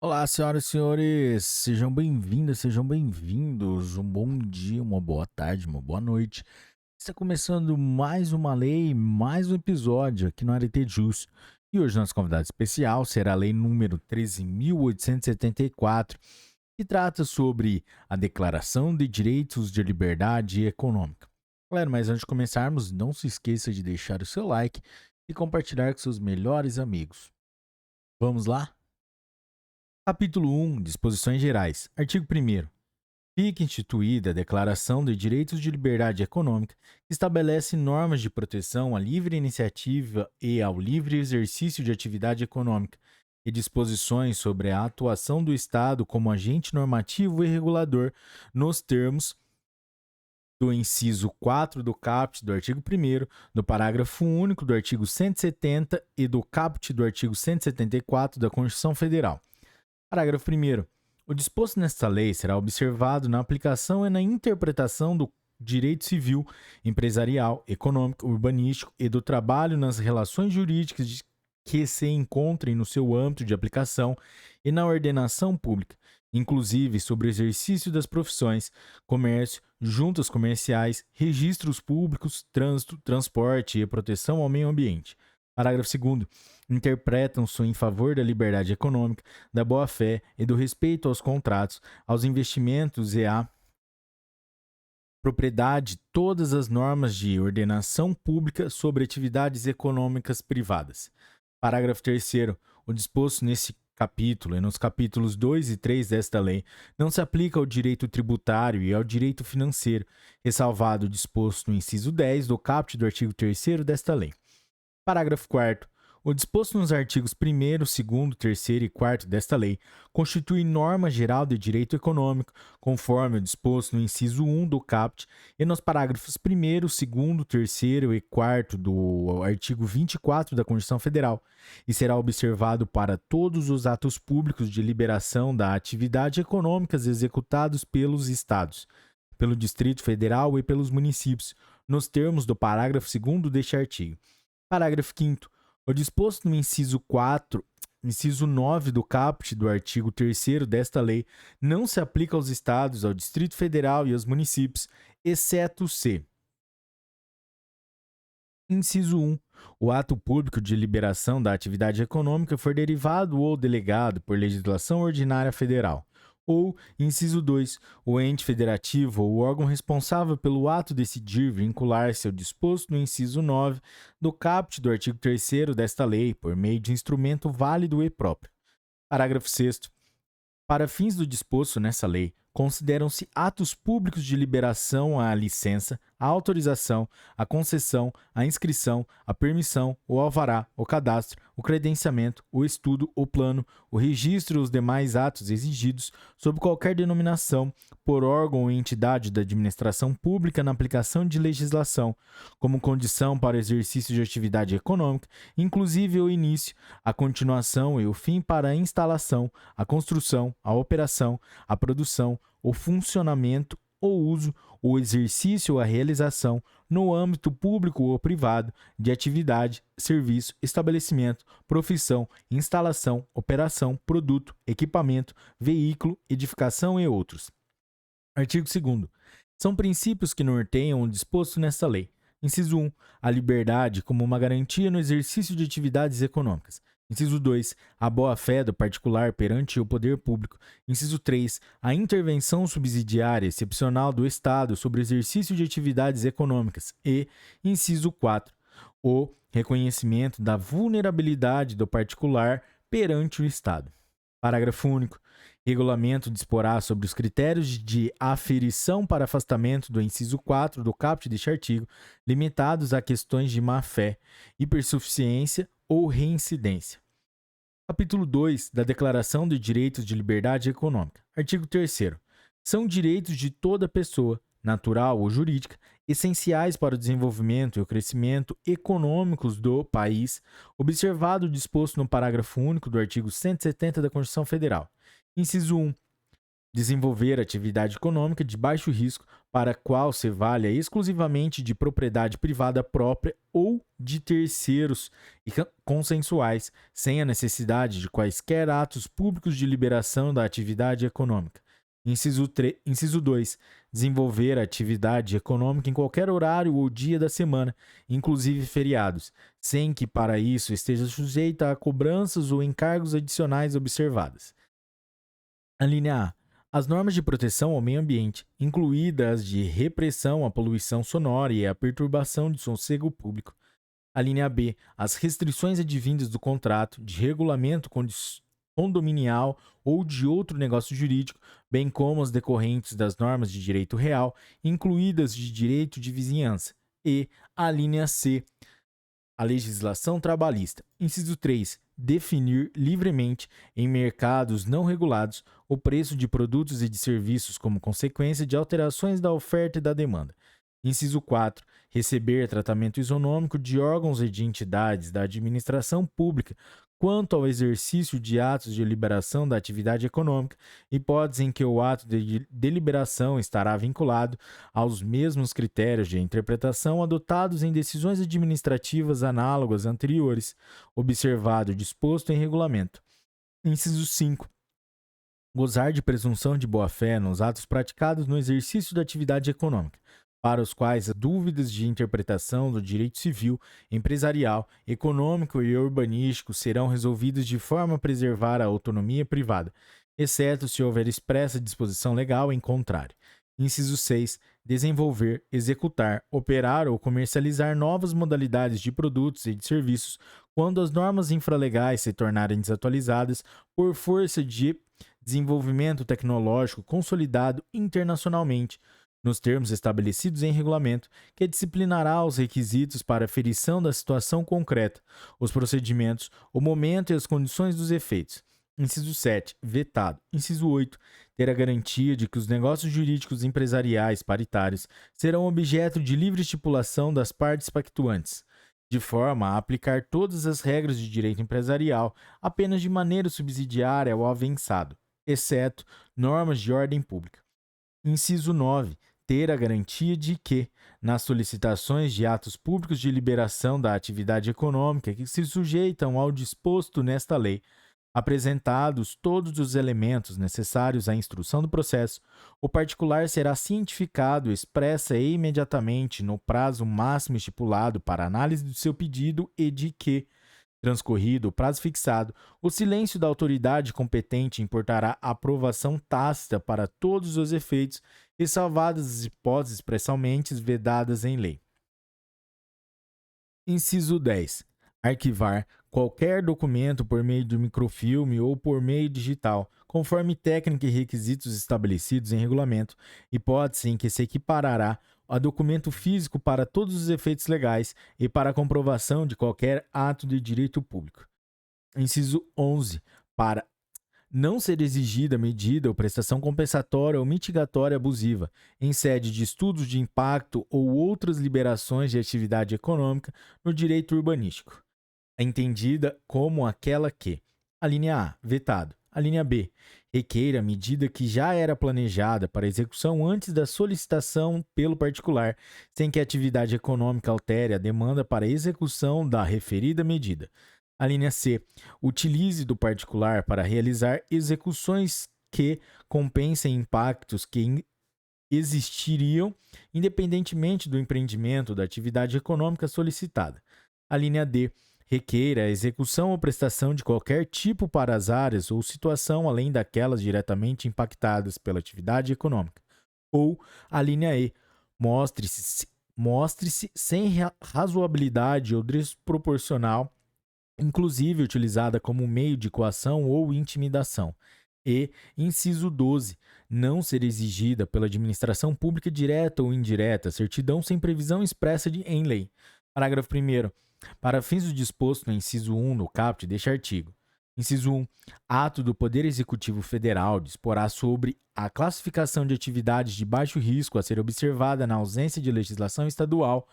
Olá, senhoras e senhores, sejam bem-vindas, sejam bem-vindos. Um bom dia, uma boa tarde, uma boa noite. Está começando mais uma lei, mais um episódio aqui no Arete Jus. E hoje nosso convidado especial será a lei número 13.874, que trata sobre a Declaração de Direitos de Liberdade Econômica. Galera, mas antes de começarmos, não se esqueça de deixar o seu like e compartilhar com seus melhores amigos. Vamos lá? Capítulo 1. Disposições Gerais. Artigo 1º. Fica instituída a Declaração de Direitos de Liberdade Econômica, que estabelece normas de proteção à livre iniciativa e ao livre exercício de atividade econômica, e disposições sobre a atuação do Estado como agente normativo e regulador, nos termos do inciso 4 do caput do artigo 1º, do parágrafo único do artigo 170 e do caput do artigo 174 da Constituição Federal. Parágrafo 1º. O disposto nesta lei será observado na aplicação e na interpretação do direito civil, empresarial, econômico, urbanístico e do trabalho nas relações jurídicas que se encontrem no seu âmbito de aplicação e na ordenação pública, inclusive sobre o exercício das profissões, comércio, juntas comerciais, registros públicos, trânsito, transporte e proteção ao meio ambiente. Parágrafo 2º. Interpretam-se em favor da liberdade econômica, da boa-fé e do respeito aos contratos, aos investimentos e à propriedade todas as normas de ordenação pública sobre atividades econômicas privadas. Parágrafo 3º. O disposto nesse capítulo e nos capítulos 2 e 3 desta lei não se aplica ao direito tributário e ao direito financeiro, ressalvado o disposto no inciso 10 do caput do artigo 3º desta lei. Parágrafo 4º. O disposto nos artigos 1º, 2º, 3º e 4º desta lei constitui norma geral de direito econômico, conforme o disposto no inciso 1 do caput e nos parágrafos 1º, 2º, 3º e 4º do artigo 24 da Constituição Federal, e será observado para todos os atos públicos de liberação da atividade econômicas executados pelos Estados, pelo Distrito Federal e pelos municípios, nos termos do parágrafo 2º deste artigo. Parágrafo 5º. O disposto no inciso 9 do caput do artigo 3º desta lei não se aplica aos estados, ao Distrito Federal e aos municípios, exceto se: Inciso 1. O ato público de liberação da atividade econômica for derivado ou delegado por legislação ordinária federal. Ou, inciso 2, o ente federativo ou o órgão responsável pelo ato decidir vincular-se ao disposto no inciso 9 do caput do artigo 3º desta lei por meio de instrumento válido e próprio. Parágrafo 6º. Para fins do disposto nessa lei, consideram-se atos públicos de liberação a licença, a autorização, a concessão, a inscrição, a permissão, o alvará, o cadastro, o credenciamento, o estudo, o plano, o registro e os demais atos exigidos, sob qualquer denominação, por órgão ou entidade da administração pública na aplicação de legislação, como condição para o exercício de atividade econômica, inclusive o início, a continuação e o fim para a instalação, a construção, a operação, a produção, o funcionamento, o uso, o exercício ou a realização, no âmbito público ou privado, de atividade, serviço, estabelecimento, profissão, instalação, operação, produto, equipamento, veículo, edificação e outros. Artigo 2º. São princípios que norteiam o disposto nesta lei. Inciso 1. A liberdade como uma garantia no exercício de atividades econômicas. Inciso 2. A boa-fé do particular perante o poder público. Inciso 3. A intervenção subsidiária excepcional do Estado sobre o exercício de atividades econômicas. E, inciso 4. O reconhecimento da vulnerabilidade do particular perante o Estado. Parágrafo único. Regulamento disporá sobre os critérios de aferição para afastamento do inciso 4 do caput deste artigo, limitados a questões de má-fé, hipersuficiência ou reincidência. Capítulo 2 da Declaração de Direitos de Liberdade Econômica. Artigo 3º. São direitos de toda pessoa, natural ou jurídica, essenciais para o desenvolvimento e o crescimento econômicos do país, observado o disposto no parágrafo único do artigo 170 da Constituição Federal. Inciso 1. Desenvolver atividade econômica de baixo risco para a qual se valha exclusivamente de propriedade privada própria ou de terceiros e consensuais, sem a necessidade de quaisquer atos públicos de liberação da atividade econômica. Inciso 2. Desenvolver a atividade econômica em qualquer horário ou dia da semana, inclusive feriados, sem que para isso esteja sujeita a cobranças ou encargos adicionais observadas. A linha A. As normas de proteção ao meio ambiente, incluídas as de repressão à poluição sonora e à perturbação de sossego público. A linha B. As restrições advindas do contrato, de regulamento condominial ou de outro negócio jurídico, bem como as decorrentes das normas de direito real, incluídas de direito de vizinhança. E a linha C. A legislação trabalhista. Inciso 3. Definir livremente, em mercados não regulados, o preço de produtos e de serviços como consequência de alterações da oferta e da demanda. Inciso 4. Receber tratamento isonômico de órgãos e de entidades da administração pública quanto ao exercício de atos de liberação da atividade econômica, hipótese em que o ato de deliberação estará vinculado aos mesmos critérios de interpretação adotados em decisões administrativas análogas anteriores, observado o disposto em regulamento. Inciso 5. Gozar de presunção de boa-fé nos atos praticados no exercício da atividade econômica, para os quais as dúvidas de interpretação do direito civil, empresarial, econômico e urbanístico serão resolvidas de forma a preservar a autonomia privada, exceto se houver expressa disposição legal em contrário. Inciso 6. Desenvolver, executar, operar ou comercializar novas modalidades de produtos e de serviços quando as normas infralegais se tornarem desatualizadas por força de desenvolvimento tecnológico consolidado internacionalmente, nos termos estabelecidos em regulamento, que disciplinará os requisitos para aferição da situação concreta, os procedimentos, o momento e as condições dos efeitos. Inciso 7. Vetado. Inciso 8. Ter a garantia de que os negócios jurídicos empresariais paritários serão objeto de livre estipulação das partes pactuantes, de forma a aplicar todas as regras de direito empresarial apenas de maneira subsidiária ao avançado, exceto normas de ordem pública. Inciso 9. Ter a garantia de que, nas solicitações de atos públicos de liberação da atividade econômica que se sujeitam ao disposto nesta lei, apresentados todos os elementos necessários à instrução do processo, o particular será cientificado expressa e imediatamente no prazo máximo estipulado para análise do seu pedido e de que, transcorrido o prazo fixado, o silêncio da autoridade competente importará aprovação tácita para todos os efeitos, ressalvadas as hipóteses expressamente vedadas em lei. Inciso 10. Arquivar qualquer documento por meio de microfilme ou por meio digital, conforme técnica e requisitos estabelecidos em regulamento, hipótese em que se equiparará a documento físico para todos os efeitos legais e para a comprovação de qualquer ato de direito público. Inciso 11. Para não ser exigida medida ou prestação compensatória ou mitigatória abusiva em sede de estudos de impacto ou outras liberações de atividade econômica no direito urbanístico, entendida como aquela que: a linha A, vetado; a linha B, requeira medida que já era planejada para execução antes da solicitação pelo particular, sem que a atividade econômica altere a demanda para execução da referida medida. A linha C, utilize do particular para realizar execuções que compensem impactos que existiriam independentemente do empreendimento da atividade econômica solicitada. A linha D, requeira a execução ou prestação de qualquer tipo para as áreas ou situação além daquelas diretamente impactadas pela atividade econômica. Ou a linha E, mostre-se sem razoabilidade ou desproporcional, inclusive utilizada como meio de coação ou intimidação. E, inciso 12, não ser exigida pela administração pública direta ou indireta certidão sem previsão expressa em lei. Parágrafo 1º. Para fins do disposto no inciso 1 no caput deste artigo. Inciso 1. Ato do Poder Executivo Federal disporá sobre a classificação de atividades de baixo risco a ser observada na ausência de legislação estadual,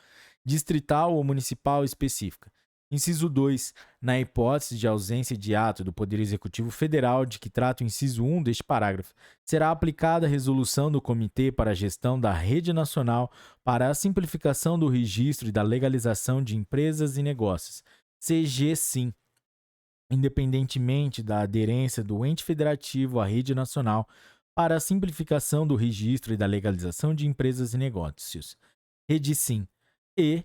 distrital ou municipal específica. Inciso 2. Na hipótese de ausência de ato do Poder Executivo Federal de que trata o inciso 1 deste parágrafo, será aplicada a resolução do Comitê para a Gestão da Rede Nacional para a Simplificação do Registro e da Legalização de Empresas e Negócios, CGSIM, independentemente da aderência do ente federativo à Rede Nacional para a Simplificação do Registro e da Legalização de Empresas e Negócios, REDISIM, e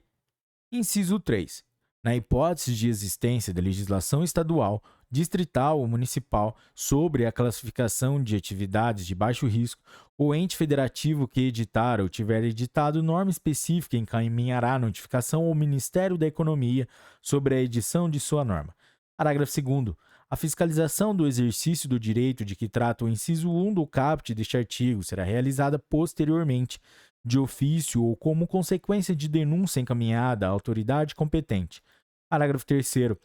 inciso 3. Na hipótese de existência de legislação estadual, distrital ou municipal sobre a classificação de atividades de baixo risco, o ente federativo que editar ou tiver editado norma específica encaminhará notificação ao Ministério da Economia sobre a edição de sua norma. Parágrafo 2º. A fiscalização do exercício do direito de que trata o inciso 1 do caput deste artigo será realizada posteriormente, de ofício ou como consequência de denúncia encaminhada à autoridade competente. Parágrafo 3º.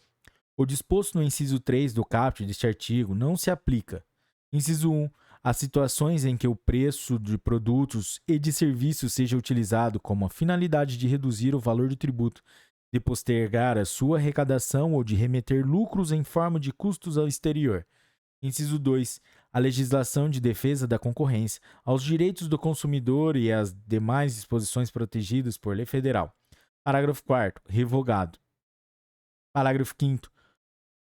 O disposto no inciso 3 do caput deste artigo não se aplica. Inciso 1. A situações em que o preço de produtos e de serviços seja utilizado como a finalidade de reduzir o valor do tributo, de postergar a sua arrecadação ou de remeter lucros em forma de custos ao exterior. Inciso 2. A legislação de defesa da concorrência, aos direitos do consumidor e às demais disposições protegidas por lei federal. Parágrafo 4º. Revogado. Parágrafo 5º.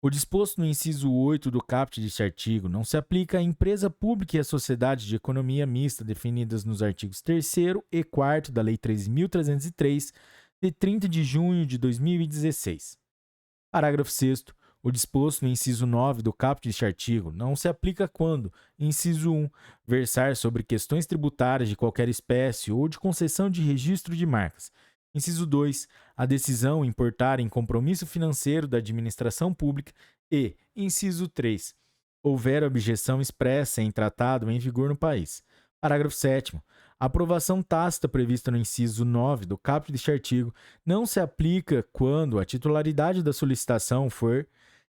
O disposto no inciso 8 do caput deste artigo não se aplica à empresa pública e à sociedade de economia mista definidas nos artigos 3º e 4º da Lei 13.303, de 30 de junho de 2016. Parágrafo 6º. O disposto no inciso 9 do caput deste artigo não se aplica quando, inciso 1, versar sobre questões tributárias de qualquer espécie ou de concessão de registro de marcas. Inciso 2, a decisão importar em compromisso financeiro da administração pública e, inciso 3, houver objeção expressa em tratado em vigor no país. Parágrafo 7º. A aprovação tácita prevista no inciso 9 do caput deste artigo não se aplica quando a titularidade da solicitação for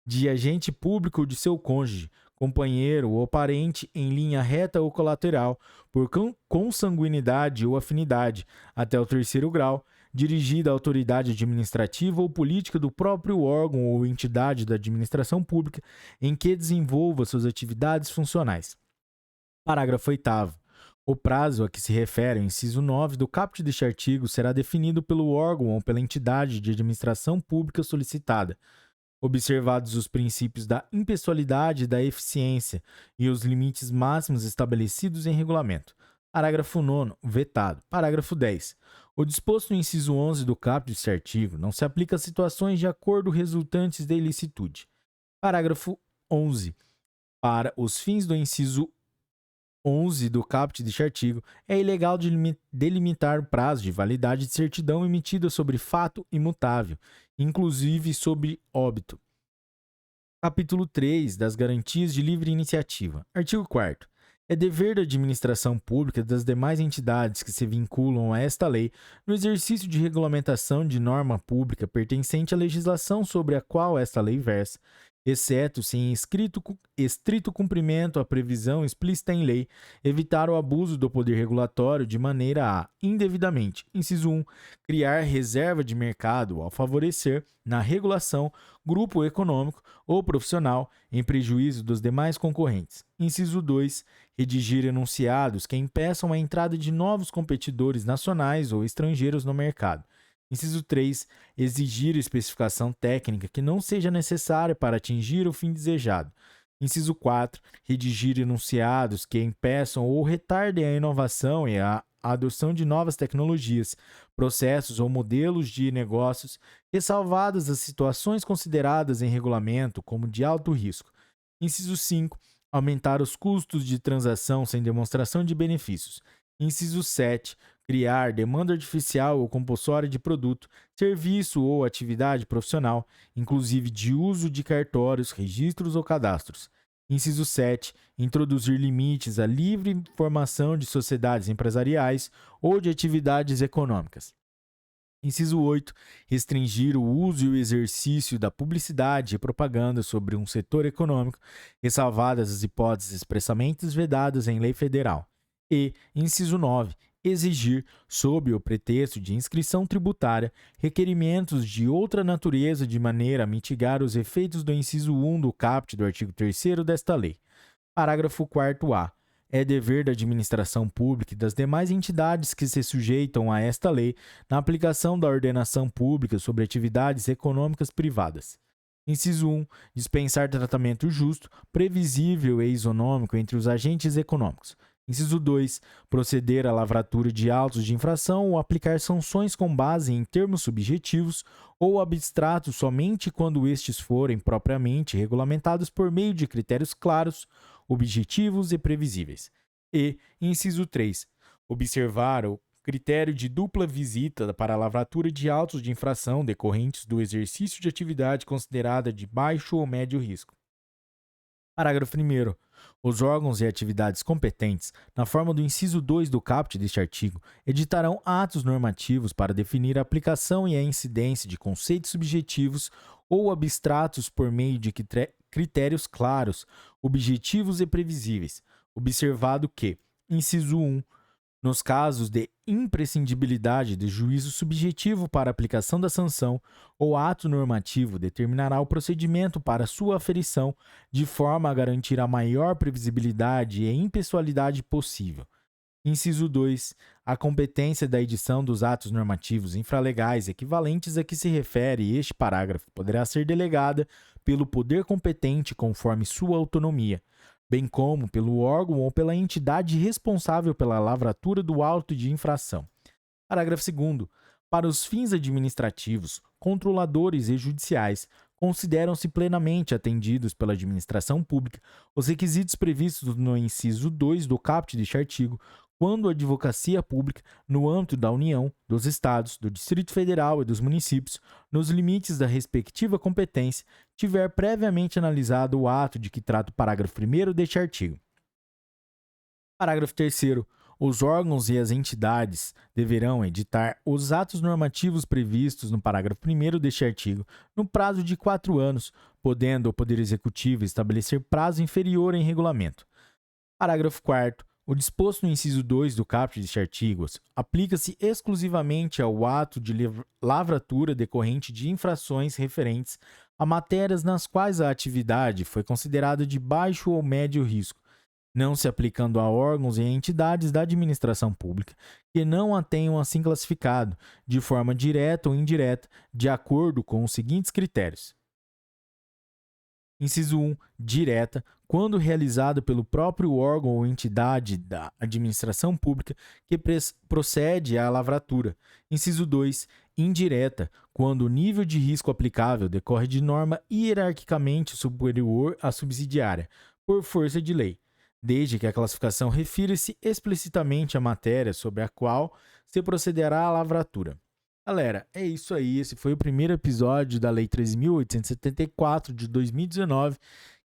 de agente público ou de seu cônjuge, companheiro ou parente em linha reta ou colateral, por consanguinidade ou afinidade, até o 3º grau, dirigida à autoridade administrativa ou política do próprio órgão ou entidade da administração pública em que desenvolva suas atividades funcionais. Parágrafo 8º. O prazo a que se refere o inciso 9 do caput deste artigo será definido pelo órgão ou pela entidade de administração pública solicitada, observados os princípios da impessoalidade e da eficiência e os limites máximos estabelecidos em regulamento. Parágrafo 9º. Vetado. Parágrafo 10. O disposto no inciso 11 do caput deste artigo não se aplica a situações de acordo resultantes da ilicitude. Parágrafo 11. Para os fins do inciso 11 do caput deste artigo, é ilegal delimitar o prazo de validade de certidão emitida sobre fato imutável, inclusive sobre óbito. Capítulo 3 das Garantias de Livre Iniciativa. Artigo 4º. É dever da administração pública e das demais entidades que se vinculam a esta lei no exercício de regulamentação de norma pública pertencente à legislação sobre a qual esta lei versa, exceto se em estrito cumprimento à previsão explícita em lei, evitar o abuso do poder regulatório de maneira a, indevidamente, inciso 1, criar reserva de mercado ao favorecer, na regulação, grupo econômico ou profissional em prejuízo dos demais concorrentes. Inciso 2, redigir enunciados que impeçam a entrada de novos competidores nacionais ou estrangeiros no mercado. Inciso 3. Exigir especificação técnica que não seja necessária para atingir o fim desejado. Inciso 4. Redigir enunciados que impeçam ou retardem a inovação e a adoção de novas tecnologias, processos ou modelos de negócios, ressalvadas as situações consideradas em regulamento como de alto risco. Inciso 5. Aumentar os custos de transação sem demonstração de benefícios. Inciso 7. Criar demanda artificial ou compulsória de produto, serviço ou atividade profissional, inclusive de uso de cartórios, registros ou cadastros. Inciso 7. Introduzir limites à livre formação de sociedades empresariais ou de atividades econômicas. Inciso 8. Restringir o uso e o exercício da publicidade e propaganda sobre um setor econômico, ressalvadas as hipóteses expressamente vedadas em lei federal. E, inciso 9. exigir, sob o pretexto de inscrição tributária, requerimentos de outra natureza de maneira a mitigar os efeitos do inciso 1 do caput do artigo 3º desta lei. Parágrafo 4º-A. É dever da administração pública e das demais entidades que se sujeitam a esta lei na aplicação da ordenação pública sobre atividades econômicas privadas. Inciso 1. Dispensar tratamento justo, previsível e isonômico entre os agentes econômicos. Inciso 2. Proceder à lavratura de autos de infração ou aplicar sanções com base em termos subjetivos ou abstratos somente quando estes forem propriamente regulamentados por meio de critérios claros, objetivos e previsíveis. E, inciso 3. Observar o critério de dupla visita para a lavratura de autos de infração decorrentes do exercício de atividade considerada de baixo ou médio risco. Parágrafo 1º. Os órgãos e atividades competentes, na forma do inciso 2 do caput deste artigo, editarão atos normativos para definir a aplicação e a incidência de conceitos subjetivos ou abstratos por meio de critérios claros, objetivos e previsíveis, observado que, inciso 1, nos casos de imprescindibilidade de juízo subjetivo para aplicação da sanção, o ato normativo determinará o procedimento para sua aferição de forma a garantir a maior previsibilidade e impessoalidade possível. Inciso 2. A competência da edição dos atos normativos infralegais equivalentes a que se refere este parágrafo poderá ser delegada pelo poder competente conforme sua autonomia, bem como pelo órgão ou pela entidade responsável pela lavratura do auto de infração. Parágrafo 2º. Para os fins administrativos, controladores e judiciais, consideram-se plenamente atendidos pela administração pública os requisitos previstos no inciso 2 do caput deste artigo, quando a advocacia pública, no âmbito da União, dos Estados, do Distrito Federal e dos municípios, nos limites da respectiva competência, tiver previamente analisado o ato de que trata o parágrafo 1º deste artigo. Parágrafo 3º. Os órgãos e as entidades deverão editar os atos normativos previstos no parágrafo 1º deste artigo no prazo de 4 anos, podendo o Poder Executivo estabelecer prazo inferior em regulamento. Parágrafo 4º. O disposto no inciso 2 do caput deste artigo aplica-se exclusivamente ao ato de lavratura decorrente de infrações referentes a matérias nas quais a atividade foi considerada de baixo ou médio risco, não se aplicando a órgãos e entidades da administração pública que não a tenham assim classificado, de forma direta ou indireta, de acordo com os seguintes critérios. Inciso 1. Direta, quando realizada pelo próprio órgão ou entidade da administração pública que procede à lavratura. Inciso 2. Indireta, quando o nível de risco aplicável decorre de norma hierarquicamente superior à subsidiária, por força de lei, desde que a classificação refira-se explicitamente à matéria sobre a qual se procederá à lavratura. Galera, é isso aí. Esse foi o primeiro episódio da Lei 13.874 de 2019,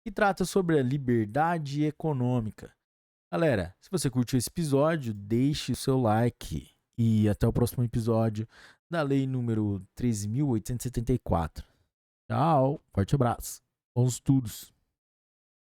que trata sobre a liberdade econômica. Galera, se você curtiu esse episódio, deixe o seu like e até o próximo episódio da Lei número 13.874. Tchau, forte abraço, bons estudos.